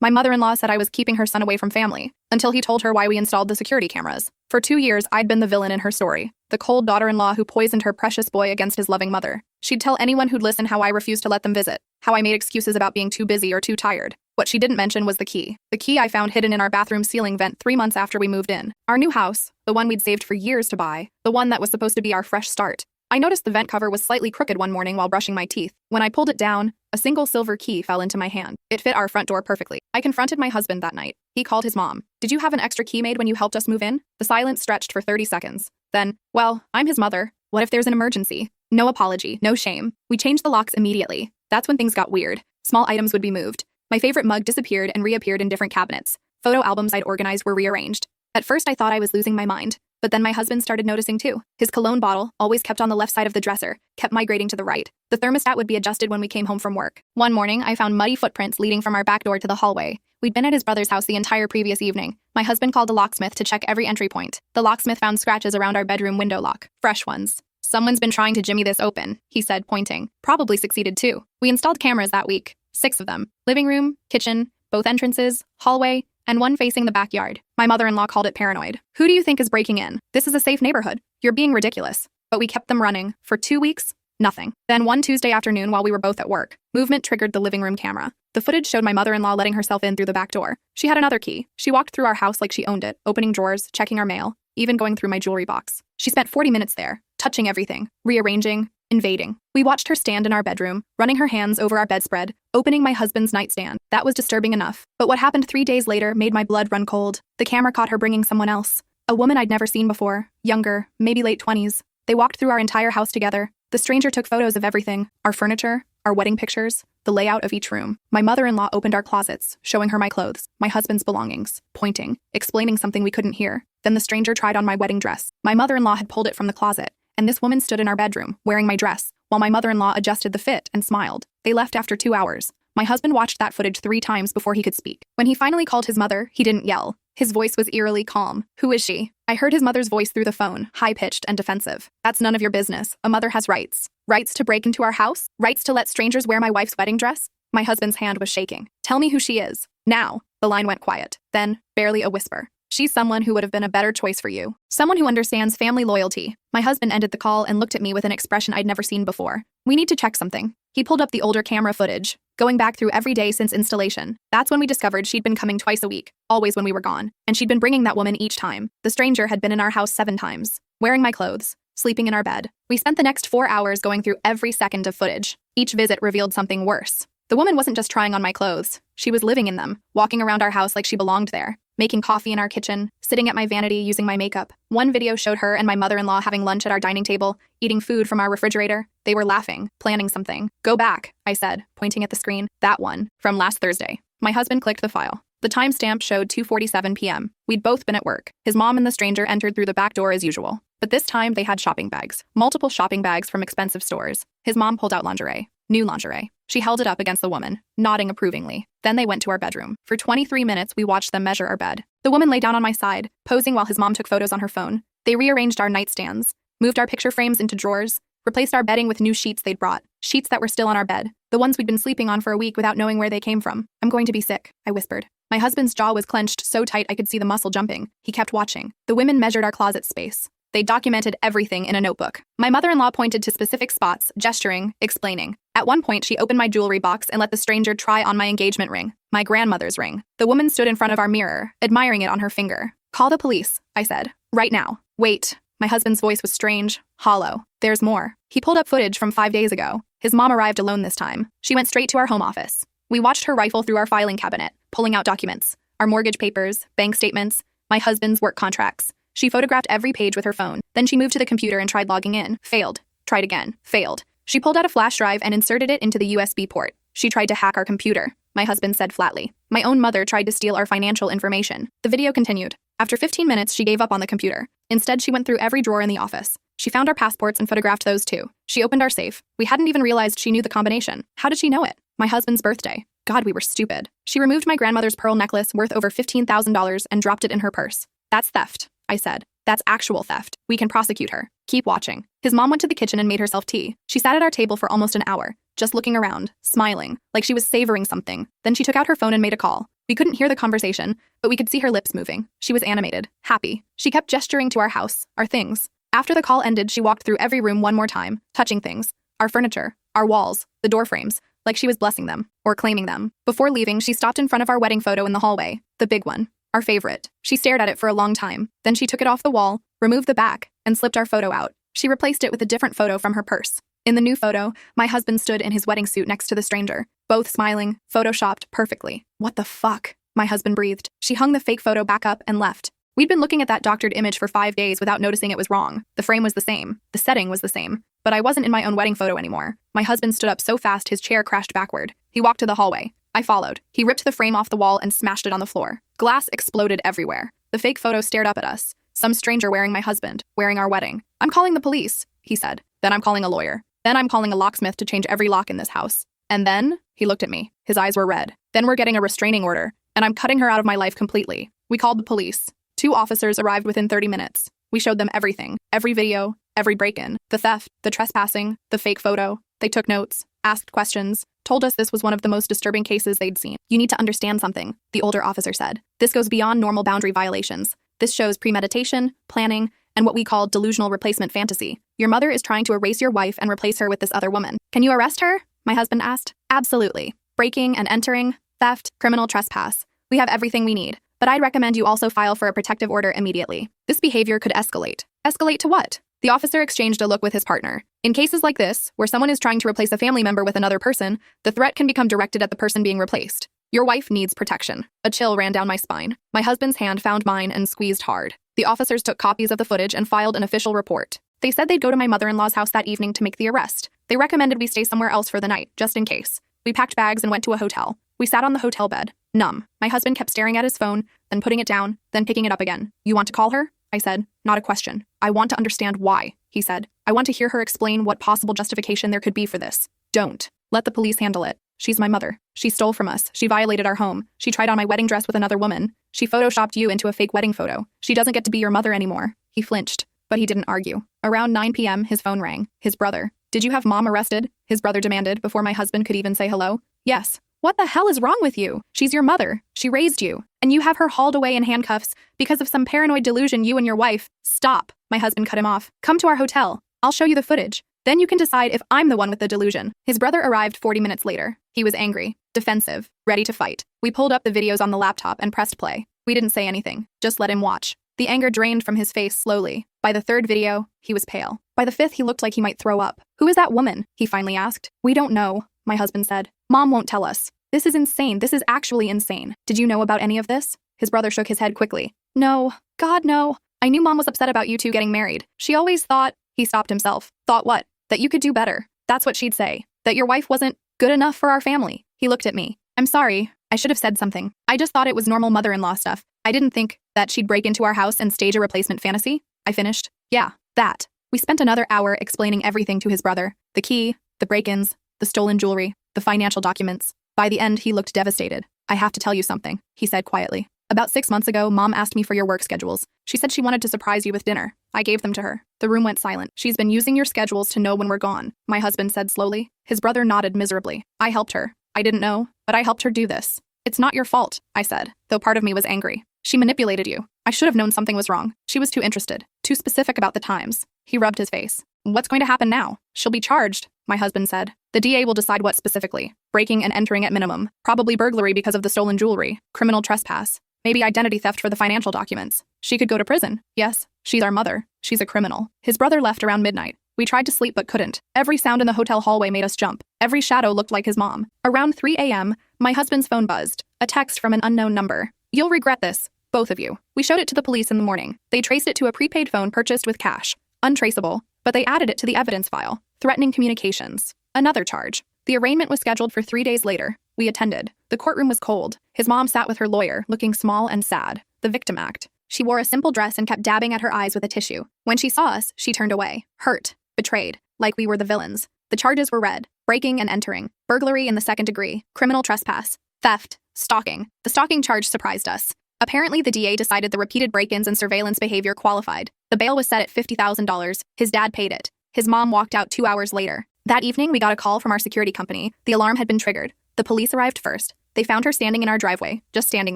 My mother-in-law said I was keeping her son away from family, until he told her why we installed the security cameras. For 2 years, I'd been the villain in her story, the cold daughter-in-law who poisoned her precious boy against his loving mother. She'd tell anyone who'd listen how I refused to let them visit, how I made excuses about being too busy or too tired. What she didn't mention was the key. The key I found hidden in our bathroom ceiling vent 3 months after we moved in. Our new house, the one we'd saved for years to buy, the one that was supposed to be our fresh start. I noticed the vent cover was slightly crooked one morning while brushing my teeth. When I pulled it down, a single silver key fell into my hand. It fit our front door perfectly. I confronted my husband that night. He called his mom. "Did you have an extra key made when you helped us move in?" The silence stretched for 30 seconds. Then, "Well, I'm his mother. What if there's an emergency?" No apology, no shame. We changed the locks immediately. That's when things got weird. Small items would be moved. My favorite mug disappeared and reappeared in different cabinets. Photo albums I'd organized were rearranged. At first I thought I was losing my mind, but then my husband started noticing too. His cologne bottle, always kept on the left side of the dresser, kept migrating to the right. The thermostat would be adjusted when we came home from work. One morning, I found muddy footprints leading from our back door to the hallway. We'd been at his brother's house the entire previous evening. My husband called a locksmith to check every entry point. The locksmith found scratches around our bedroom window lock. Fresh ones. "Someone's been trying to jimmy this open," he said, pointing. Probably succeeded too. We installed cameras that week. 6 of them. Living room, kitchen, both entrances, hallway, and one facing the backyard. My mother-in-law called it paranoid. "Who do you think is breaking in? This is a safe neighborhood. You're being ridiculous." But we kept them running. For 2 weeks, nothing. Then one Tuesday afternoon while we were both at work, movement triggered the living room camera. The footage showed my mother-in-law letting herself in through the back door. She had another key. She walked through our house like she owned it, opening drawers, checking our mail, even going through my jewelry box. She spent 40 minutes there, touching everything, rearranging, invading. We watched her stand in our bedroom, running her hands over our bedspread, opening my husband's nightstand. That was disturbing enough. But what happened 3 days later made my blood run cold. The camera caught her bringing someone else. A woman I'd never seen before, younger, maybe late 20s. They walked through our entire house together. The stranger took photos of everything, our furniture, our wedding pictures, the layout of each room. My mother-in-law opened our closets, showing her my clothes, my husband's belongings, pointing, explaining something we couldn't hear. Then the stranger tried on my wedding dress. My mother-in-law had pulled it from the closet, and this woman stood in our bedroom, wearing my dress, while my mother-in-law adjusted the fit and smiled. They left after 2 hours. My husband watched that footage 3 times before he could speak. When he finally called his mother, he didn't yell. His voice was eerily calm. "Who is she?" I heard his mother's voice through the phone, high-pitched and defensive. "That's none of your business. A mother has rights. Rights to break into our house? Rights to let strangers wear my wife's wedding dress?" My husband's hand was shaking. "Tell me who she is. Now." The line went quiet. Then, barely a whisper. "She's someone who would have been a better choice for you. Someone who understands family loyalty." My husband ended the call and looked at me with an expression I'd never seen before. "We need to check something." He pulled up the older camera footage, going back through every day since installation. That's when we discovered she'd been coming twice a week, always when we were gone, and she'd been bringing that woman each time. The stranger had been in our house 7 times, wearing my clothes, sleeping in our bed. We spent the next 4 hours going through every second of footage. Each visit revealed something worse. The woman wasn't just trying on my clothes. She was living in them, walking around our house like she belonged there, making coffee in our kitchen, sitting at my vanity using my makeup. One video showed her and my mother-in-law having lunch at our dining table, eating food from our refrigerator. They were laughing, planning something. "Go back," I said, pointing at the screen. "That one, from last Thursday." My husband clicked the file. The timestamp showed 2:47 p.m. We'd both been at work. His mom and the stranger entered through the back door as usual. But this time they had shopping bags, multiple shopping bags from expensive stores. His mom pulled out lingerie, new lingerie. She held it up against the woman, nodding approvingly. Then they went to our bedroom. For 23 minutes, we watched them measure our bed. The woman lay down on my side, posing while his mom took photos on her phone. They rearranged our nightstands, moved our picture frames into drawers, replaced our bedding with new sheets they'd brought, sheets that were still on our bed, the ones we'd been sleeping on for a week without knowing where they came from. "I'm going to be sick," I whispered. My husband's jaw was clenched so tight I could see the muscle jumping. He kept watching. The women measured our closet space. They documented everything in a notebook. My mother-in-law pointed to specific spots, gesturing, explaining. At one point, she opened my jewelry box and let the stranger try on my engagement ring, my grandmother's ring. The woman stood in front of our mirror, admiring it on her finger. "Call the police," I said. "Right now." "Wait." My husband's voice was strange, hollow. "There's more." He pulled up footage from 5 days ago. His mom arrived alone this time. She went straight to our home office. We watched her rifle through our filing cabinet, pulling out documents, our mortgage papers, bank statements, my husband's work contracts. She photographed every page with her phone. Then she moved to the computer and tried logging in. Failed. Tried again. Failed. She pulled out a flash drive and inserted it into the USB port. She tried to hack our computer, my husband said flatly. My own mother tried to steal our financial information. The video continued. After 15 minutes, she gave up on the computer. Instead, she went through every drawer in the office. She found our passports and photographed those too. She opened our safe. We hadn't even realized she knew the combination. How did she know it? My husband's birthday. God, we were stupid. She removed my grandmother's pearl necklace worth over $15,000 and dropped it in her purse. "That's theft," I said. "That's actual theft. We can prosecute her. Keep watching." His mom went to the kitchen and made herself tea. She sat at our table for almost an hour. just looking around, smiling, like she was savoring something. Then she took out her phone and made a call. We couldn't hear the conversation, but we could see her lips moving. She was animated, happy. She kept gesturing to our house, our things. After the call ended, she walked through every room one more time, touching things. Our furniture, our walls, the door frames, like she was blessing them, or claiming them. Before leaving, she stopped in front of our wedding photo in the hallway, the big one, our favorite. She stared at it for a long time. Then she took it off the wall, removed the back, and slipped our photo out. She replaced it with a different photo from her purse. In the new photo, my husband stood in his wedding suit next to the stranger, both smiling, photoshopped perfectly. What the fuck? My husband breathed. She hung the fake photo back up and left. We'd been looking at that doctored image for 5 days without noticing it was wrong. The frame was the same. The setting was the same. But I wasn't in my own wedding photo anymore. My husband stood up so fast his chair crashed backward. He walked to the hallway. I followed. He ripped the frame off the wall and smashed it on the floor. Glass exploded everywhere. The fake photo stared up at us. Some stranger wearing my husband, wearing our wedding. "I'm calling the police," he said. "Then I'm calling a lawyer. Then I'm calling a locksmith to change every lock in this house. And then," he looked at me. His eyes were red. "Then we're getting a restraining order, and I'm cutting her out of my life completely." We called the police. 2 officers arrived within 30 minutes. We showed them everything, every video, every break-in, the theft, the trespassing, the fake photo. They took notes, asked questions, told us this was one of the most disturbing cases they'd seen. "You need to understand something," the older officer said. "This goes beyond normal boundary violations. This shows premeditation, planning, and what we call delusional replacement fantasy. Your mother is trying to erase your wife and replace her with this other woman. Can you arrest her?" my husband asked. "Absolutely. Breaking and entering, theft, criminal trespass. We have everything we need. But I'd recommend you also file for a protective order immediately. This behavior could escalate." Escalate to what? The officer exchanged a look with his partner. "In cases like this, where someone is trying to replace a family member with another person, the threat can become directed at the person being replaced. Your wife needs protection." A chill ran down my spine. My husband's hand found mine and squeezed hard. The officers took copies of the footage and filed an official report. They said they'd go to my mother-in-law's house that evening to make the arrest. They recommended we stay somewhere else for the night, just in case. We packed bags and went to a hotel. We sat on the hotel bed, numb. My husband kept staring at his phone, then putting it down, then picking it up again. "You want to call her?" I said. "Not a question. I want to understand why," he said. "I want to hear her explain what possible justification there could be for this." "Don't. Let the police handle it. She's my mother. She stole from us. She violated our home. She tried on my wedding dress with another woman. She photoshopped you into a fake wedding photo. She doesn't get to be your mother anymore." He flinched, but he didn't argue. Around 9 p.m., his phone rang. His brother. "Did you have Mom arrested?" his brother demanded before my husband could even say hello. "Yes." "What the hell is wrong with you? She's your mother. She raised you. And you have her hauled away in handcuffs because of some paranoid delusion you and your wife." "Stop." My husband cut him off. "Come to our hotel. I'll show you the footage. Then you can decide if I'm the one with the delusion." His brother arrived 40 minutes later. He was angry, defensive, ready to fight. We pulled up the videos on the laptop and pressed play. We didn't say anything, just let him watch. The anger drained from his face slowly. By the 3rd video, he was pale. By the 5th, he looked like he might throw up. "Who is that woman?" he finally asked. "We don't know," my husband said. "Mom won't tell us. This is insane. This is actually insane. Did you know about any of this?" His brother shook his head quickly. "No. God, no. I knew Mom was upset about you two getting married. She always thought—" He stopped himself. "Thought what? That you could do better. That's what she'd say. That your wife wasn't good enough for our family." He looked at me. "I'm sorry. I should have said something. I just thought it was normal mother-in-law stuff. I didn't think that she'd break into our house and stage a replacement fantasy." I finished. "Yeah, that." We spent another hour explaining everything to his brother. The key, the break-ins, the stolen jewelry, the financial documents. By the end, he looked devastated. "I have to tell you something," he said quietly. "About 6 months ago, Mom asked me for your work schedules. She said she wanted to surprise you with dinner. I gave them to her." The room went silent. "She's been using your schedules to know when we're gone," my husband said slowly. His brother nodded miserably. "I helped her. I didn't know, but I helped her do this." "It's not your fault," I said, though part of me was angry. "She manipulated you. I should have known something was wrong. She was too interested, too specific about the times." He rubbed his face. "What's going to happen now?" "She'll be charged," my husband said. "The DA will decide what specifically. Breaking and entering at minimum. Probably burglary because of the stolen jewelry. Criminal trespass. Maybe identity theft for the financial documents. She could go to prison. Yes, she's our mother. She's a criminal." His brother left around midnight. We tried to sleep but couldn't. Every sound in the hotel hallway made us jump. Every shadow looked like his mom. Around 3 a.m., my husband's phone buzzed. A text from an unknown number. "You'll regret this, both of you." We showed it to the police in the morning. They traced it to a prepaid phone purchased with cash. Untraceable, but they added it to the evidence file. Threatening communications. Another charge. The arraignment was scheduled for 3 days later. We attended. The courtroom was cold. His mom sat with her lawyer, looking small and sad. The victim act. She wore a simple dress and kept dabbing at her eyes with a tissue. When she saw us, she turned away. Hurt. Betrayed. Like we were the villains. The charges were read. Breaking and entering. Burglary in the 2nd degree. Criminal trespass. Theft. Stalking. The stalking charge surprised us. Apparently, the DA decided the repeated break-ins and surveillance behavior qualified. The bail was set at $50,000. His dad paid it. His mom walked out 2 hours later. That evening, we got a call from our security company. The alarm had been triggered. The police arrived first. They found her standing in our driveway, just standing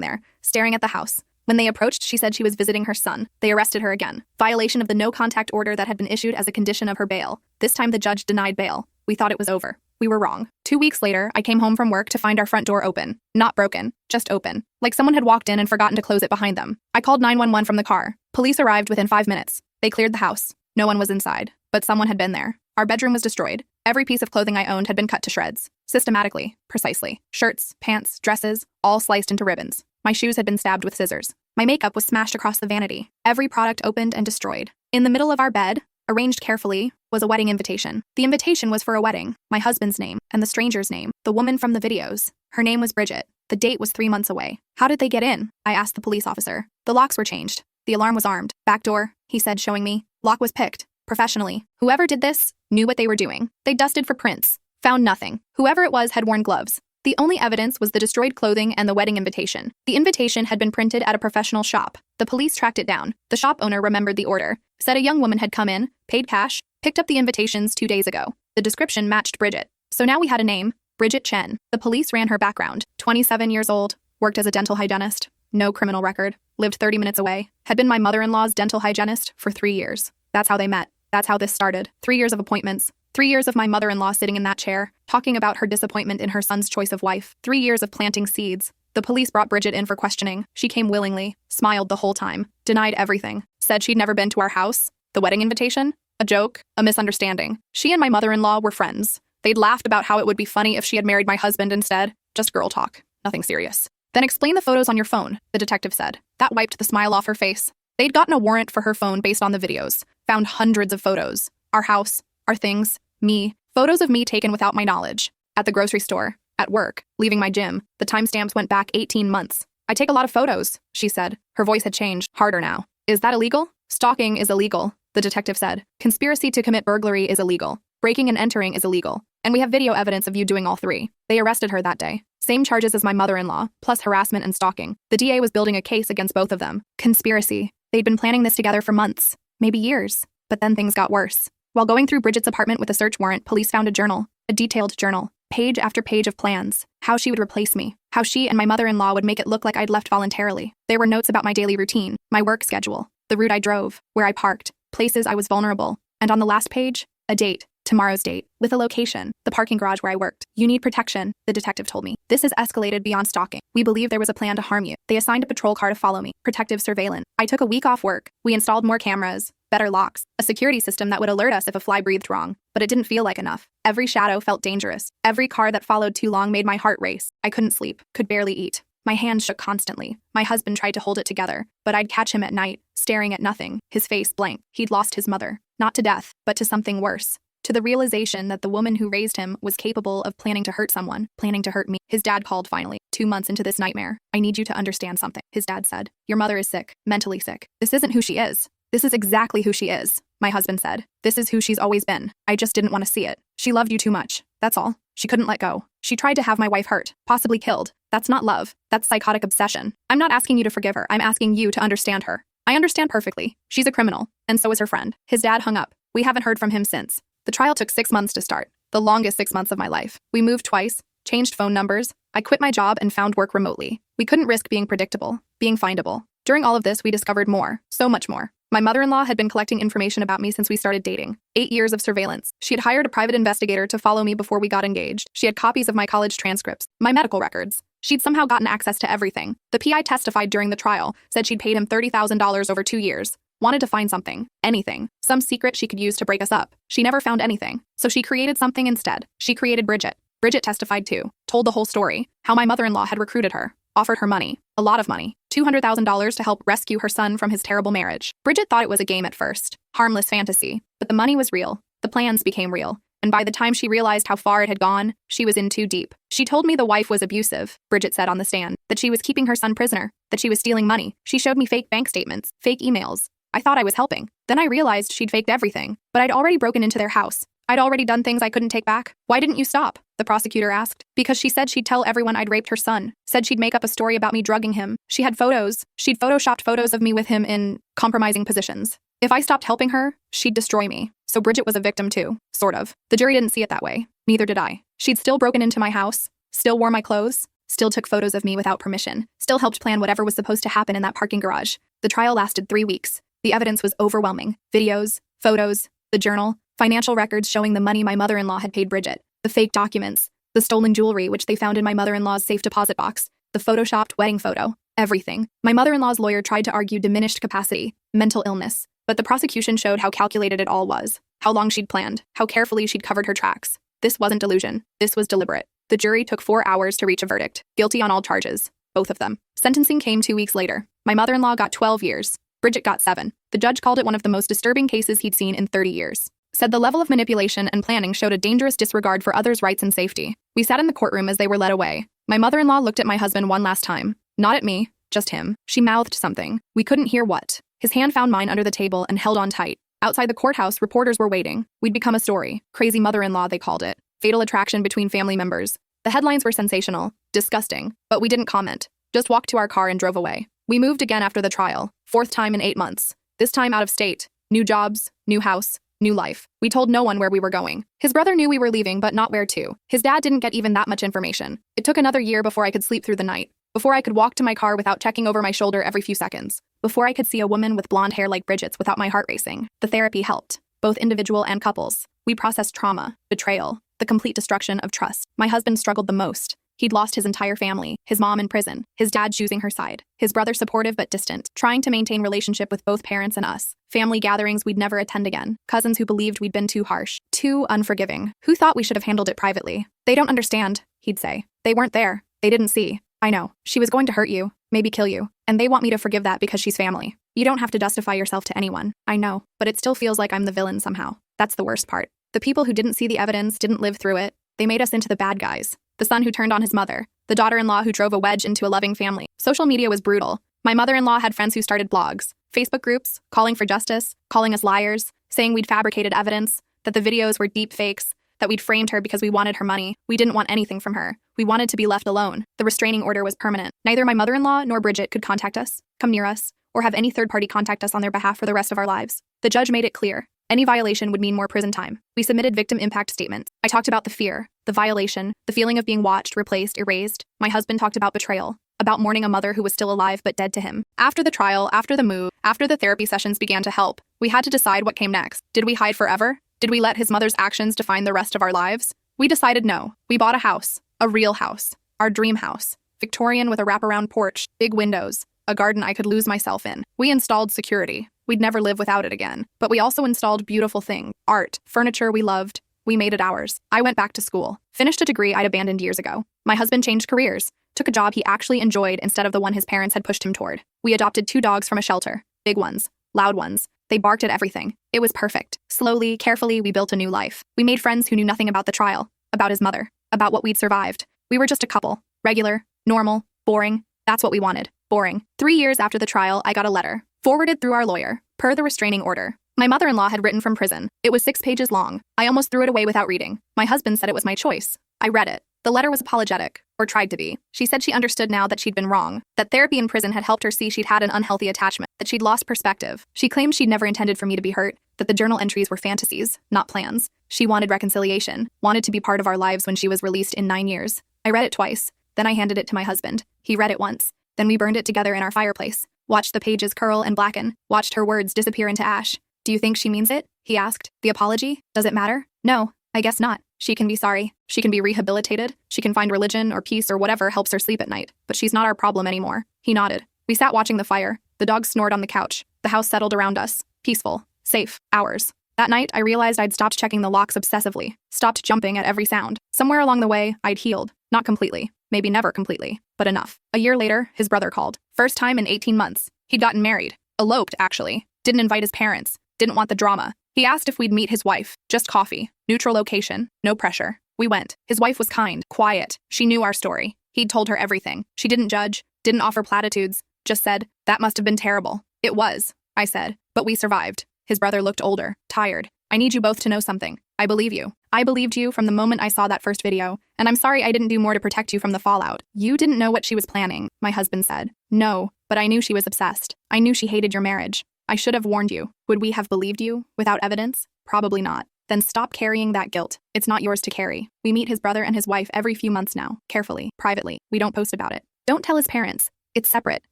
there, staring at the house. When they approached, she said she was visiting her son. They arrested her again. Violation of the no-contact order that had been issued as a condition of her bail. This time the judge denied bail. We thought it was over. We were wrong. 2 weeks later, I came home from work to find our front door open. Not broken, just open. Like someone had walked in and forgotten to close it behind them. I called 911 from the car. Police arrived within 5 minutes. They cleared the house. No one was inside, but someone had been there. Our bedroom was destroyed. Every piece of clothing I owned had been cut to shreds. Systematically, precisely. Shirts, pants, dresses, all sliced into ribbons. My shoes had been stabbed with scissors. My makeup was smashed across the vanity. Every product opened and destroyed. In the middle of our bed, arranged carefully, was a wedding invitation. The invitation was for a wedding, my husband's name, and the stranger's name, the woman from the videos. Her name was Bridget. The date was 3 months away. How did they get in? I asked the police officer. The locks were changed. The alarm was armed. Back door, he said, showing me. Lock was picked. Professionally. Whoever did this knew what they were doing. They dusted for prints. Found nothing. Whoever it was had worn gloves. The only evidence was the destroyed clothing and the wedding invitation. The invitation had been printed at a professional shop. The police tracked it down. The shop owner remembered the order, said a young woman had come in, paid cash, picked up the invitations 2 days ago. The description matched Bridget. So now we had a name, Bridget Chen. The police ran her background. 27 years old, worked as a dental hygienist, no criminal record, lived 30 minutes away, had been my mother-in-law's dental hygienist for 3 years. That's how they met. That's how this started. 3 years of appointments. 3 years of my mother-in-law sitting in that chair, talking about her disappointment in her son's choice of wife. 3 years of planting seeds. The police brought Bridget in for questioning. She came willingly, smiled the whole time, denied everything, said she'd never been to our house. The wedding invitation? A joke? A misunderstanding. She and my mother-in-law were friends. They'd laughed about how it would be funny if she had married my husband instead. Just girl talk. Nothing serious. Then explain the photos on your phone, the detective said. That wiped the smile off her face. They'd gotten a warrant for her phone based on the videos. Found hundreds of photos. Our house, our things, me. Photos of me taken without my knowledge. At the grocery store, at work, leaving my gym. The timestamps went back 18 months. I take a lot of photos, she said. Her voice had changed, harder now. Is that illegal? Stalking is illegal, the detective said. Conspiracy to commit burglary is illegal. Breaking and entering is illegal. And we have video evidence of you doing all three. They arrested her that day. Same charges as my mother-in-law, plus harassment and stalking. The DA was building a case against both of them. Conspiracy. They'd been planning this together for months, maybe years. But then things got worse. While going through Bridget's apartment with a search warrant, police found a journal, a detailed journal, page after page of plans, how she would replace me, how she and my mother-in-law would make it look like I'd left voluntarily. There were notes about my daily routine, my work schedule, the route I drove, where I parked, places I was vulnerable, and on the last page, a date, tomorrow's date, with a location, the parking garage where I worked. You need protection, the detective told me. This has escalated beyond stalking. We believe there was a plan to harm you. They assigned a patrol car to follow me, protective surveillance. I took a week off work. We installed more cameras, better locks, a security system that would alert us if a fly breathed wrong. But it didn't feel like enough. Every shadow felt dangerous. Every car that followed too long made my heart race. I couldn't sleep, could barely eat. My hands shook constantly. My husband tried to hold it together, but I'd catch him at night, staring at nothing, his face blank. He'd lost his mother, not to death, but to something worse. To the realization that the woman who raised him was capable of planning to hurt someone, planning to hurt me. His dad called finally, 2 months into this nightmare. I need you to understand something, his dad said. Your mother is sick, mentally sick. This isn't who she is. This is exactly who she is, my husband said. This is who she's always been. I just didn't want to see it. She loved you too much. That's all. She couldn't let go. She tried to have my wife hurt, possibly killed. That's not love. That's psychotic obsession. I'm not asking you to forgive her. I'm asking you to understand her. I understand perfectly. She's a criminal, and so is her friend. His dad hung up. We haven't heard from him since. The trial took 6 months to start, the longest 6 months of my life. We moved twice, changed phone numbers. I quit my job and found work remotely. We couldn't risk being predictable, being findable. During all of this, we discovered more, so much more. My mother-in-law had been collecting information about me since we started dating. 8 years of surveillance. She had hired a private investigator to follow me before we got engaged. She had copies of my college transcripts, my medical records. She'd somehow gotten access to everything. The PI testified during the trial, said she'd paid him $30,000 over 2 years. Wanted to find something, anything, some secret she could use to break us up. She never found anything, so she created something instead. She created Bridget. Bridget testified too, told the whole story, how my mother-in-law had recruited her, offered her money, a lot of money, $200,000 to help rescue her son from his terrible marriage. Bridget thought it was a game at first, harmless fantasy, but the money was real. The plans became real, and by the time she realized how far it had gone, she was in too deep. She told me the wife was abusive, Bridget said on the stand, that she was keeping her son prisoner, that she was stealing money. She showed me fake bank statements, fake emails. I thought I was helping. Then I realized she'd faked everything, but I'd already broken into their house. I'd already done things I couldn't take back. Why didn't you stop? The prosecutor asked. Because she said she'd tell everyone I'd raped her son. Said she'd make up a story about me drugging him. She had photos. She'd photoshopped photos of me with him in compromising positions. If I stopped helping her, she'd destroy me. So Bridget was a victim too, sort of. The jury didn't see it that way. Neither did I. She'd still broken into my house, still wore my clothes, still took photos of me without permission, still helped plan whatever was supposed to happen in that parking garage. The trial lasted 3 weeks. The evidence was overwhelming. Videos, photos, the journal, financial records showing the money my mother-in-law had paid Bridget, the fake documents, the stolen jewelry which they found in my mother-in-law's safe deposit box, the photoshopped wedding photo, everything. My mother-in-law's lawyer tried to argue diminished capacity, mental illness, but the prosecution showed how calculated it all was, how long she'd planned, how carefully she'd covered her tracks. This wasn't delusion. This was deliberate. The jury took 4 hours to reach a verdict, guilty on all charges, both of them. Sentencing came 2 weeks later. My mother-in-law got 12 years. Bridget got 7. The judge called it one of the most disturbing cases he'd seen in 30 years. Said the level of manipulation and planning showed a dangerous disregard for others' rights and safety. We sat in the courtroom as they were led away. My mother-in-law looked at my husband one last time. Not at me, just him. She mouthed something. We couldn't hear what. His hand found mine under the table and held on tight. Outside the courthouse, reporters were waiting. We'd become a story. Crazy mother-in-law, they called it. Fatal attraction between family members. The headlines were sensational, disgusting, but we didn't comment. Just walked to our car and drove away. We moved again after the trial, 4th time in 8 months. This time out of state. New jobs, new house, new life. We told no one where we were going. His brother knew we were leaving, but not where to. His dad didn't get even that much information. It took another year before I could sleep through the night. Before I could walk to my car without checking over my shoulder every few seconds. Before I could see a woman with blonde hair like Bridget's without my heart racing. The therapy helped, both individual and couples. We processed trauma, betrayal, the complete destruction of trust. My husband struggled the most. He'd lost his entire family, his mom in prison, his dad choosing her side, his brother supportive but distant, trying to maintain relationship with both parents and us, family gatherings we'd never attend again, cousins who believed we'd been too harsh, too unforgiving, who thought we should have handled it privately. They don't understand, he'd say. They weren't there. They didn't see. I know. She was going to hurt you, maybe kill you, and they want me to forgive that because she's family. You don't have to justify yourself to anyone. I know, but it still feels like I'm the villain somehow. That's the worst part. The people who didn't see the evidence, didn't live through it, they made us into the bad guys. The son who turned on his mother, the daughter-in-law who drove a wedge into a loving family. Social media was brutal. My mother-in-law had friends who started blogs, Facebook groups, calling for justice, calling us liars, saying we'd fabricated evidence, that the videos were deep fakes, that we'd framed her because we wanted her money. We didn't want anything from her. We wanted to be left alone. The restraining order was permanent. Neither my mother-in-law nor Bridget could contact us, come near us, or have any third party contact us on their behalf for the rest of our lives. The judge made it clear. Any violation would mean more prison time. We submitted victim impact statements. I talked about the fear, the violation, the feeling of being watched, replaced, erased. My husband talked about betrayal, about mourning a mother who was still alive but dead to him. After the trial, after the move, after the therapy sessions began to help, we had to decide what came next. Did we hide forever? Did we let his mother's actions define the rest of our lives? We decided no. We bought a house, a real house, our dream house, Victorian with a wraparound porch, big windows, a garden I could lose myself in. We installed security. We'd never live without it again. But we also installed beautiful things, art, furniture we loved. We made it ours. I went back to school, finished a degree I'd abandoned years ago. My husband changed careers, took a job he actually enjoyed instead of the one his parents had pushed him toward. We adopted 2 dogs from a shelter, big ones, loud ones. They barked at everything. It was perfect. Slowly, carefully, we built a new life. We made friends who knew nothing about the trial, about his mother, about what we'd survived. We were just a couple. Regular, normal, boring. That's what we wanted. Boring. 3 years after the trial, I got a letter, forwarded through our lawyer, per the restraining order. My mother-in-law had written from prison. It was 6 pages long. I almost threw it away without reading. My husband said it was my choice. I read it. The letter was apologetic, or tried to be. She said she understood now that she'd been wrong, that therapy in prison had helped her see she'd had an unhealthy attachment, that she'd lost perspective. She claimed she'd never intended for me to be hurt, that the journal entries were fantasies, not plans. She wanted reconciliation, wanted to be part of our lives when she was released in 9 years. I read it twice. Then I handed it to my husband. He read it once. Then we burned it together in our fireplace. Watched the pages curl and blacken. Watched her words disappear into ash. Do you think she means it? He asked. The apology? Does it matter? No, I guess not. She can be sorry. She can be rehabilitated. She can find religion or peace or whatever helps her sleep at night. But she's not our problem anymore. He nodded. We sat watching the fire. The dogs snored on the couch. The house settled around us. Peaceful. Safe. Ours. That night, I realized I'd stopped checking the locks obsessively. Stopped jumping at every sound. Somewhere along the way, I'd healed. Not completely. Maybe never completely. But enough. A year later, his brother called. First time in 18 months. He'd gotten married. Eloped, actually. Didn't invite his parents. Didn't want the drama. He asked if we'd meet his wife. Just coffee. Neutral location. No pressure. We went. His wife was kind, quiet. She knew our story. He'd told her everything. She didn't judge, didn't offer platitudes, just said, "That must have been terrible." It was, I said, but we survived. His brother looked older, tired. I need you both to know something. I believe you. I believed you from the moment I saw that first video, and I'm sorry I didn't do more to protect you from the fallout. You didn't know what she was planning, my husband said. No, but I knew she was obsessed. I knew she hated your marriage. I should have warned you. Would we have believed you, without evidence? Probably not. Then stop carrying that guilt. It's not yours to carry. We meet his brother and his wife every few months now, carefully, privately. We don't post about it. Don't tell his parents. It's separate,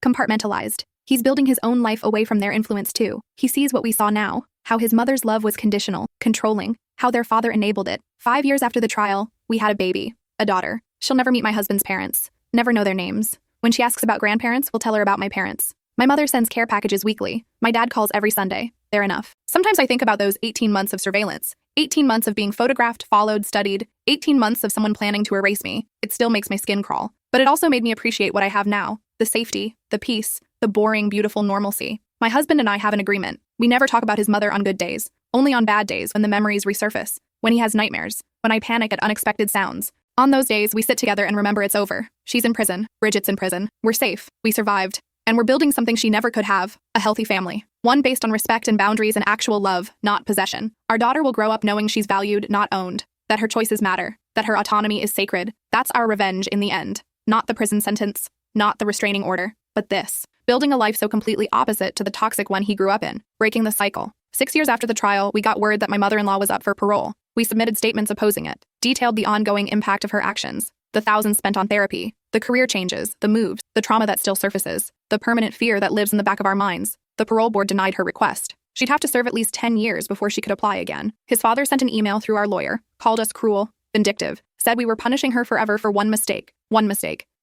compartmentalized. He's building his own life away from their influence too. He sees what we saw now, how his mother's love was conditional, controlling, how their father enabled it. 5 years after the trial, we had a baby, a daughter. She'll never meet my husband's parents, never know their names. When she asks about grandparents, we'll tell her about my parents. My mother sends care packages weekly. My dad calls every Sunday. They're enough. Sometimes I think about those 18 months of surveillance, 18 months of being photographed, followed, studied, 18 months of someone planning to erase me. It still makes my skin crawl. But it also made me appreciate what I have now, the safety, the peace, the boring, beautiful normalcy. My husband and I have an agreement. We never talk about his mother on good days, only on bad days when the memories resurface, when he has nightmares, when I panic at unexpected sounds. On those days, we sit together and remember it's over. She's in prison. Bridget's in prison. We're safe. We survived. And we're building something she never could have, a healthy family. One based on respect and boundaries and actual love, not possession. Our daughter will grow up knowing she's valued, not owned, that her choices matter, that her autonomy is sacred. That's our revenge in the end. Not the prison sentence, not the restraining order, but this. Building a life so completely opposite to the toxic one he grew up in, breaking the cycle. 6 years after the trial, we got word that my mother-in-law was up for parole. We submitted statements opposing it, detailed the ongoing impact of her actions, the thousands spent on therapy, the career changes, the moves, the trauma that still surfaces, the permanent fear that lives in the back of our minds. The parole board denied her request. She'd have to serve at least 10 years before she could apply again. His father sent an email through our lawyer, called us cruel, vindictive, said we were punishing her forever for one mistake,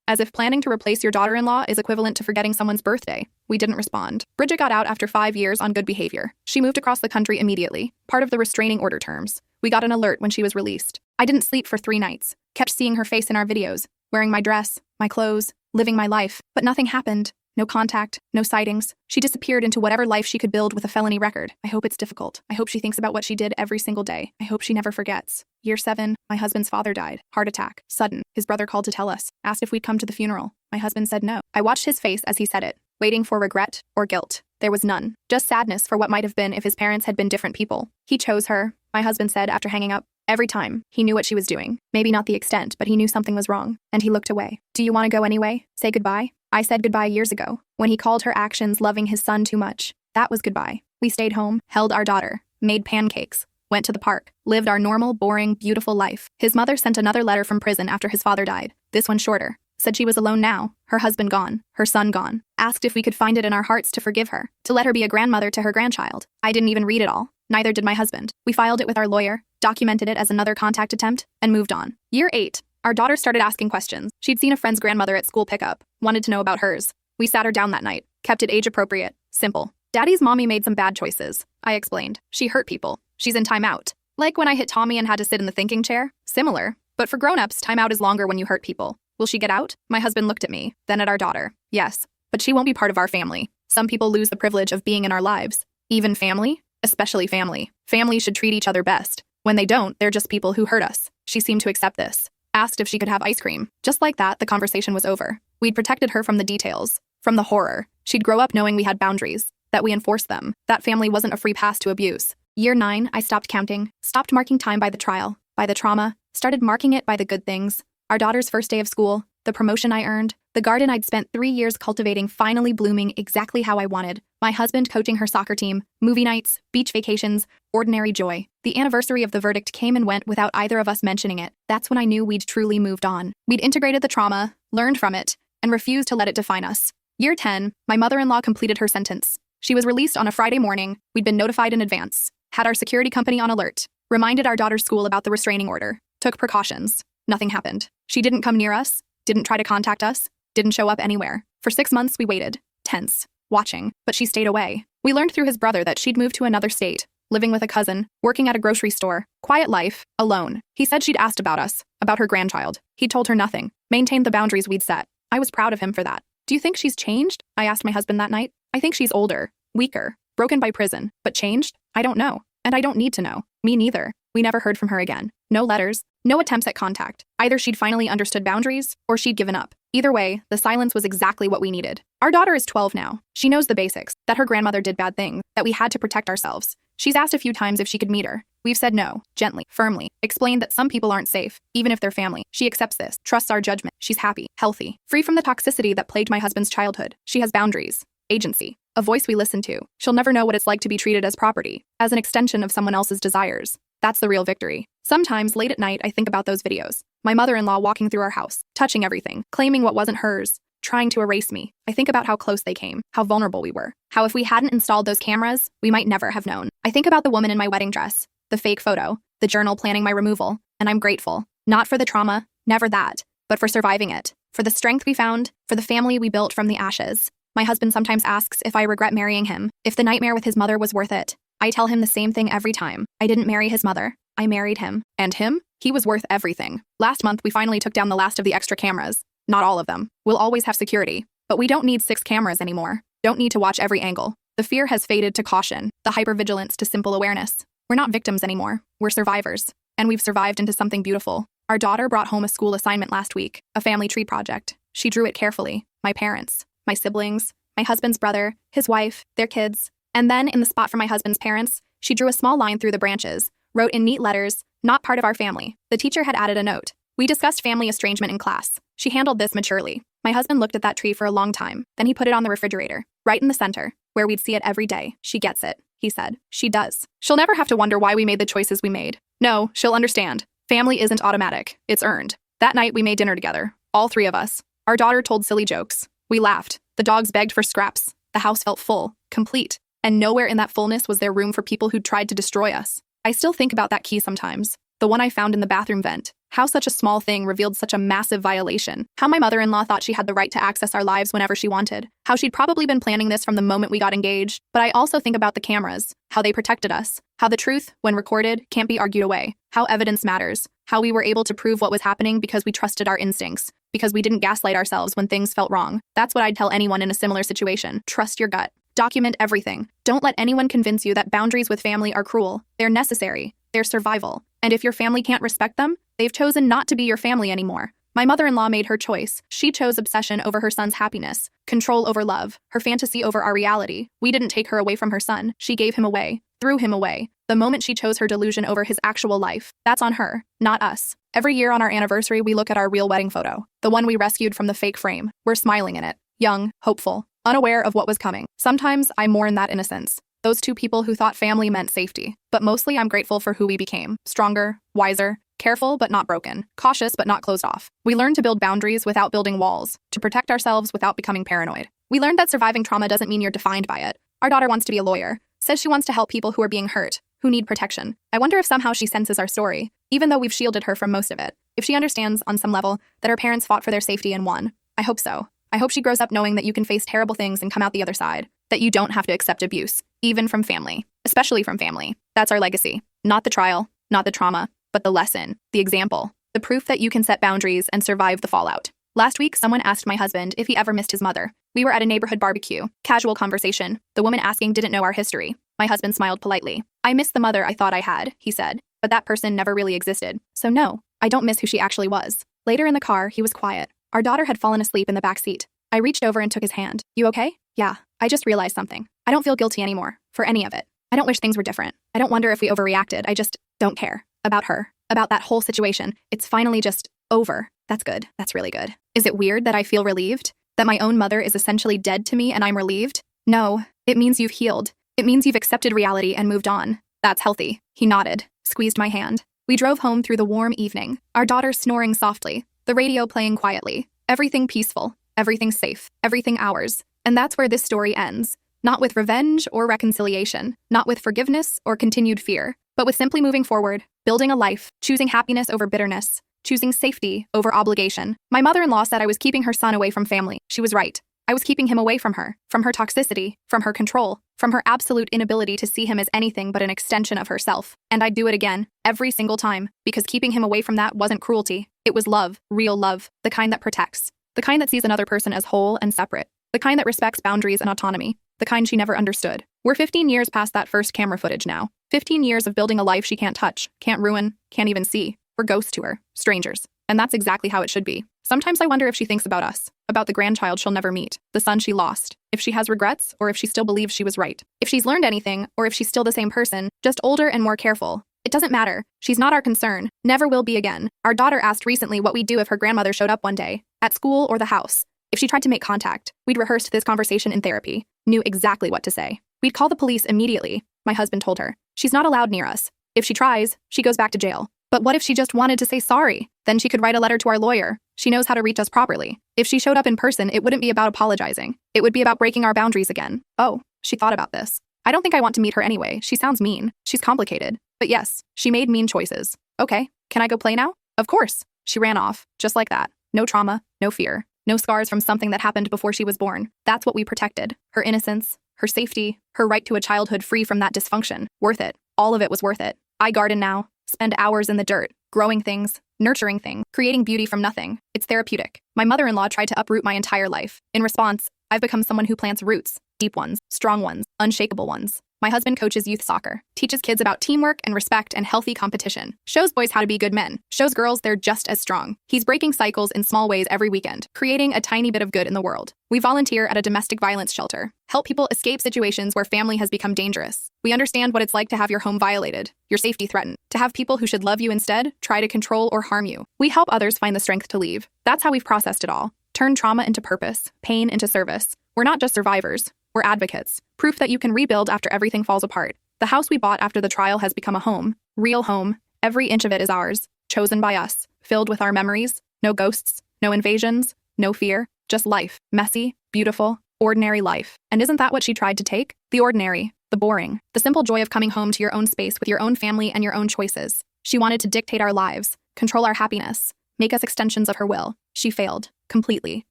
as if planning to replace your daughter-in-law is equivalent to forgetting someone's birthday. We didn't respond. Bridget got out after 5 years on good behavior. She moved across the country immediately, part of the restraining order terms. We got an alert when she was released. I didn't sleep for 3 nights, kept seeing her face in our videos, wearing my dress, my clothes, living my life, but nothing happened. No contact, no sightings. She disappeared into whatever life she could build with a felony record. I hope it's difficult. I hope she thinks about what she did every single day. I hope she never forgets. Year 7, my husband's father died. Heart attack. Sudden. His brother called to tell us. Asked if we'd come to the funeral. My husband said no. I watched his face as he said it, waiting for regret or guilt. There was none. Just sadness for what might have been if his parents had been different people. He chose her, my husband said after hanging up. Every time, he knew what she was doing. Maybe not the extent, but he knew something was wrong. And he looked away. Do you want to go anyway? Say goodbye? I said goodbye years ago, when he called her actions loving his son too much. That was goodbye. We stayed home, held our daughter, made pancakes, went to the park, lived our normal, boring, beautiful life. His mother sent another letter from prison after his father died. This one shorter. Said she was alone now, her husband gone, her son gone. Asked if we could find it in our hearts to forgive her, to let her be a grandmother to her grandchild. I didn't even read it all. Neither did my husband. We filed it with our lawyer, documented it as another contact attempt, and moved on. Year 8. Our daughter started asking questions. She'd seen a friend's grandmother at school pickup, wanted to know about hers. We sat her down that night, kept it age-appropriate, simple. Daddy's mommy made some bad choices, I explained. She hurt people. She's in timeout. Like when I hit Tommy and had to sit in the thinking chair? Similar. But for grown-ups, timeout is longer when you hurt people. Will she get out? My husband looked at me, then at our daughter. Yes, but she won't be part of our family. Some people lose the privilege of being in our lives. Even family? Especially family. Families should treat each other best. When they don't, they're just people who hurt us. She seemed to accept this. Asked if she could have ice cream. Just like that, the conversation was over. We'd protected her from the details, from the horror. She'd grow up knowing we had boundaries, that we enforced them. That family wasn't a free pass to abuse. Year 9, I stopped counting, stopped marking time by the trial, by the trauma, started marking it by the good things. Our daughter's first day of school, the promotion I earned, the garden I'd spent 3 years cultivating finally blooming exactly how I wanted, my husband coaching her soccer team, movie nights, beach vacations, ordinary joy. The anniversary of the verdict came and went without either of us mentioning it. That's when I knew we'd truly moved on. We'd integrated the trauma, learned from it, and refused to let it define us. Year 10, my mother-in-law completed her sentence. She was released on a Friday morning. We'd been notified in advance, had our security company on alert, reminded our daughter's school about the restraining order, took precautions. Nothing happened. She didn't come near us, didn't try to contact us, didn't show up anywhere. For 6 months, we waited, tense, watching, but she stayed away. We learned through his brother that she'd moved to another state, living with a cousin, working at a grocery store, quiet life, alone. He said she'd asked about us, about her grandchild. He'd told her nothing, maintained the boundaries we'd set. I was proud of him for that. Do you think she's changed? I asked my husband that night. I think she's older, weaker, broken by prison, but changed? I don't know. And I don't need to know. Me neither. We never heard from her again. No letters, no attempts at contact. Either she'd finally understood boundaries, or she'd given up. Either way, the silence was exactly what we needed. Our daughter is 12 now. She knows the basics, that her grandmother did bad things, that we had to protect ourselves. She's asked a few times if she could meet her. We've said no, gently, firmly, explained that some people aren't safe, even if they're family. She accepts this, trusts our judgment. She's happy, healthy, free from the toxicity that plagued my husband's childhood. She has boundaries. agency, a voice we listen to. She'll never know what it's like to be treated as property, as an extension of someone else's desires. That's the real victory. Sometimes, late at night, I think about those videos. My mother-in-law walking through our house, touching everything, claiming what wasn't hers, trying to erase me. I think about how close they came, how vulnerable we were, how if we hadn't installed those cameras, we might never have known. I think about the woman in my wedding dress, the fake photo, the journal planning my removal, and I'm grateful. Not for the trauma, never that, but for surviving it, for the strength we found, for the family we built from the ashes. My husband sometimes asks if I regret marrying him, if the nightmare with his mother was worth it. I tell him the same thing every time. I didn't marry his mother. I married him. And him? He was worth everything. Last month, we finally took down the last of the extra cameras. Not all of them. We'll always have security. But we don't need 6 cameras anymore. Don't need to watch every angle. The fear has faded to caution, the hypervigilance to simple awareness. We're not victims anymore. We're survivors. And we've survived into something beautiful. Our daughter brought home a school assignment last week, a family tree project. She drew it carefully. My parents, my siblings, my husband's brother, his wife, their kids. And then, in the spot for my husband's parents, she drew a small line through the branches, wrote in neat letters, "Not part of our family." The teacher had added a note. We discussed family estrangement in class. She handled this maturely. My husband looked at that tree for a long time. Then he put it on the refrigerator, right in the center, where we'd see it every day. She gets it, he said. She does. She'll never have to wonder why we made the choices we made. No, she'll understand. Family isn't automatic. It's earned. That night, we made dinner together. All 3 of us. Our daughter told silly jokes. We laughed. The dogs begged for scraps. The house felt full, complete. And nowhere in that fullness was there room for people who'd tried to destroy us. I still think about that key sometimes. The one I found in the bathroom vent. How such a small thing revealed such a massive violation. How my mother-in-law thought she had the right to access our lives whenever she wanted. How she'd probably been planning this from the moment we got engaged. But I also think about the cameras. How they protected us. How the truth, when recorded, can't be argued away. How evidence matters. How we were able to prove what was happening because we trusted our instincts. Because we didn't gaslight ourselves when things felt wrong. That's what I'd tell anyone in a similar situation. Trust your gut. Document everything. Don't let anyone convince you that boundaries with family are cruel. They're necessary. They're survival. And if your family can't respect them, they've chosen not to be your family anymore. My mother-in-law made her choice. She chose obsession over her son's happiness, control over love, her fantasy over our reality. We didn't take her away from her son. She gave him away, threw him away. The moment she chose her delusion over his actual life, that's on her, not us. Every year on our anniversary, we look at our real wedding photo, the one we rescued from the fake frame. We're smiling in it, young, hopeful, unaware of what was coming. Sometimes I mourn that innocence. Those 2 people who thought family meant safety. But mostly I'm grateful for who we became. Stronger, wiser, careful but not broken, cautious but not closed off. We learned to build boundaries without building walls, to protect ourselves without becoming paranoid. We learned that surviving trauma doesn't mean you're defined by it. Our daughter wants to be a lawyer, says she wants to help people who are being hurt, who need protection. I wonder if somehow she senses our story, even though we've shielded her from most of it. If she understands, on some level, that her parents fought for their safety and won. I hope so. I hope she grows up knowing that you can face terrible things and come out the other side. That you don't have to accept abuse, even from family, especially from family. That's our legacy. Not the trial, not the trauma, but the lesson, the example, the proof that you can set boundaries and survive the fallout. Last week, someone asked my husband if he ever missed his mother. We were at a neighborhood barbecue. Casual conversation. The woman asking didn't know our history. My husband smiled politely. I miss the mother I thought I had, he said, but that person never really existed. So no, I don't miss who she actually was. Later in the car, he was quiet. Our daughter had fallen asleep in the back seat. I reached over and took his hand. You okay? Yeah, I just realized something. I don't feel guilty anymore, for any of it. I don't wish things were different. I don't wonder if we overreacted. I just don't care. About her. About that whole situation. It's finally just over. That's good. That's really good. Is it weird that I feel relieved? That my own mother is essentially dead to me and I'm relieved? No, it means you've healed. It means you've accepted reality and moved on. That's healthy. He nodded, squeezed my hand. We drove home through the warm evening, our daughter snoring softly, the radio playing quietly. Everything peaceful, everything safe, everything ours. And that's where this story ends. Not with revenge or reconciliation, not with forgiveness or continued fear, but with simply moving forward, building a life, choosing happiness over bitterness, choosing safety over obligation. My mother-in-law said I was keeping her son away from family. She was right. I was keeping him away from her toxicity, from her control, from her absolute inability to see him as anything but an extension of herself. And I'd do it again, every single time, because keeping him away from that wasn't cruelty. It was love, real love, the kind that protects, the kind that sees another person as whole and separate, the kind that respects boundaries and autonomy, the kind she never understood. We're 15 years past that first camera footage now. 15 years of building a life she can't touch, can't ruin, can't even see. We're ghosts to her, strangers. And that's exactly how it should be. Sometimes I wonder if she thinks about us, about the grandchild she'll never meet, the son she lost, if she has regrets or if she still believes she was right. If she's learned anything or if she's still the same person, just older and more careful. It doesn't matter. She's not our concern. Never will be again. Our daughter asked recently what we'd do if her grandmother showed up one day, at school or the house. If she tried to make contact, we'd rehearsed this conversation in therapy, knew exactly what to say. We'd call the police immediately, my husband told her. She's not allowed near us. If she tries, she goes back to jail. But what if she just wanted to say sorry? Then she could write a letter to our lawyer. She knows how to reach us properly. If she showed up in person, it wouldn't be about apologizing. It would be about breaking our boundaries again. Oh, she thought about this. I don't think I want to meet her anyway. She sounds mean. She's complicated. But yes, she made mean choices. Okay, can I go play now? Of course. She ran off, just like that. No trauma, no fear, no scars from something that happened before she was born. That's what we protected. Her innocence, her safety, her right to a childhood free from that dysfunction. Worth it. All of it was worth it. I garden now, spend hours in the dirt, growing things, nurturing things, creating beauty from nothing. It's therapeutic. My mother-in-law tried to uproot my entire life. In response, I've become someone who plants roots, deep ones, strong ones, unshakable ones. My husband coaches youth soccer, teaches kids about teamwork and respect and healthy competition, shows boys how to be good men, shows girls they're just as strong. He's breaking cycles in small ways every weekend, creating a tiny bit of good in the world. We volunteer at a domestic violence shelter, help people escape situations where family has become dangerous. We understand what it's like to have your home violated, your safety threatened, to have people who should love you instead try to control or harm you. We help others find the strength to leave. That's how we've processed it all. Turned trauma into purpose, pain into service. We're not just survivors. We're advocates. Proof that you can rebuild after everything falls apart. The house we bought after the trial has become a home. Real home. Every inch of it is ours. Chosen by us. Filled with our memories. No ghosts. No invasions. No fear. Just life. Messy. Beautiful. Ordinary life. And isn't that what she tried to take? The ordinary. The boring. The simple joy of coming home to your own space with your own family and your own choices. She wanted to dictate our lives. Control our happiness. Make us extensions of her will. She failed. Completely.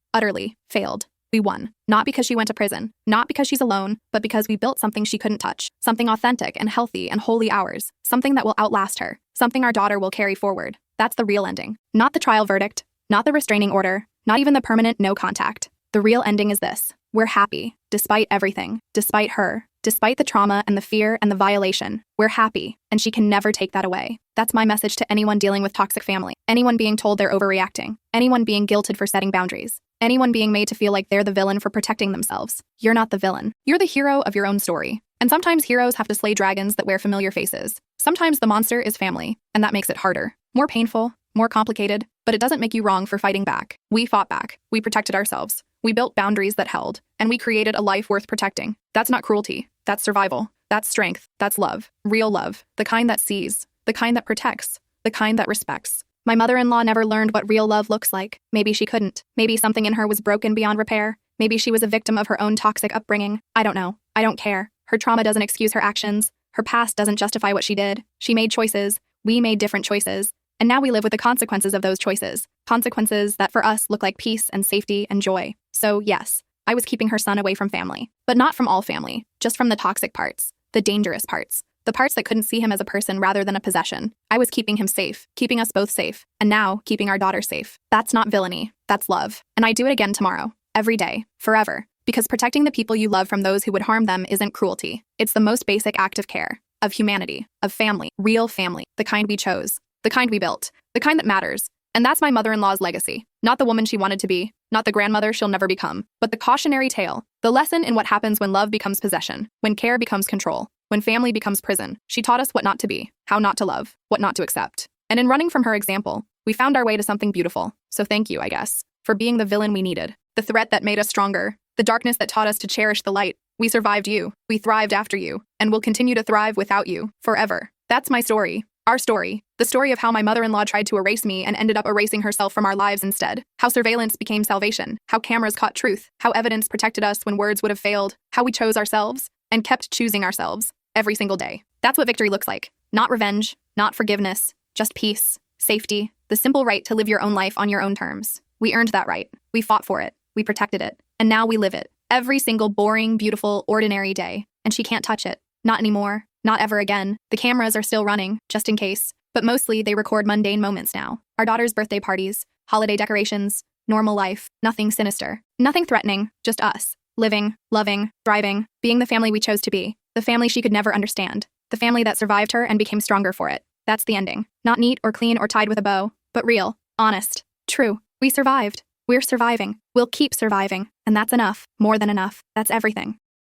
Utterly. Failed. We won. Not because she went to prison, not because she's alone, but because we built something she couldn't touch, something authentic and healthy and wholly ours, something that will outlast her, something our daughter will carry forward. That's the real ending. Not the trial verdict, not the restraining order, not even the permanent no contact. The real ending is this. We're happy, despite everything, despite her, despite the trauma and the fear and the violation. We're happy, and she can never take that away. That's my message to anyone dealing with toxic family, anyone being told they're overreacting, anyone being guilted for setting boundaries. Anyone being made to feel like they're the villain for protecting themselves. You're not the villain. You're the hero of your own story. And sometimes heroes have to slay dragons that wear familiar faces. Sometimes the monster is family, and that makes it harder. More painful, more complicated, but it doesn't make you wrong for fighting back. We fought back. We protected ourselves. We built boundaries that held, and we created a life worth protecting. That's not cruelty. That's survival. That's strength. That's love. Real love. The kind that sees. The kind that protects. The kind that respects. My mother-in-law never learned what real love looks like. Maybe she couldn't. Maybe something in her was broken beyond repair. Maybe she was a victim of her own toxic upbringing. I don't know. I don't care. Her trauma doesn't excuse her actions. Her past doesn't justify what she did. She made choices. We made different choices. And now we live with the consequences of those choices. Consequences that for us look like peace and safety and joy. So yes, I was keeping her son away from family. But not from all family. Just from the toxic parts. The dangerous parts. The parts that couldn't see him as a person rather than a possession. I was keeping him safe, keeping us both safe, and now keeping our daughter safe. That's not villainy, that's love. And I do it again tomorrow, every day, forever. Because protecting the people you love from those who would harm them isn't cruelty. It's the most basic act of care, of humanity, of family, real family, the kind we chose, the kind we built, the kind that matters. And that's my mother-in-law's legacy. Not the woman she wanted to be, not the grandmother she'll never become, but the cautionary tale, the lesson in what happens when love becomes possession, when care becomes control. When family becomes prison. She taught us what not to be, how not to love, what not to accept. And in running from her example, we found our way to something beautiful. So thank you, I guess, for being the villain we needed, the threat that made us stronger, the darkness that taught us to cherish the light. We survived you, we thrived after you, and will continue to thrive without you, forever. That's my story, our story, the story of how my mother-in-law tried to erase me and ended up erasing herself from our lives instead, how surveillance became salvation, how cameras caught truth, how evidence protected us when words would have failed, how we chose ourselves, and kept choosing ourselves. Every single day. That's what victory looks like. Not revenge, not forgiveness, just peace, safety, the simple right to live your own life on your own terms. We earned that right. We fought for it. We protected it. And now we live it. Every single boring, beautiful, ordinary day. And she can't touch it. Not anymore. Not ever again. The cameras are still running, just in case. But mostly they record mundane moments now. Our daughter's birthday parties, holiday decorations, normal life, nothing sinister. Nothing threatening, just us. Living, loving, thriving, being the family we chose to be. The family she could never understand. The family that survived her and became stronger for it. That's the ending. Not neat or clean or tied with a bow, but real, honest, true. We survived. We're surviving. We'll keep surviving. And that's enough. More than enough. That's everything.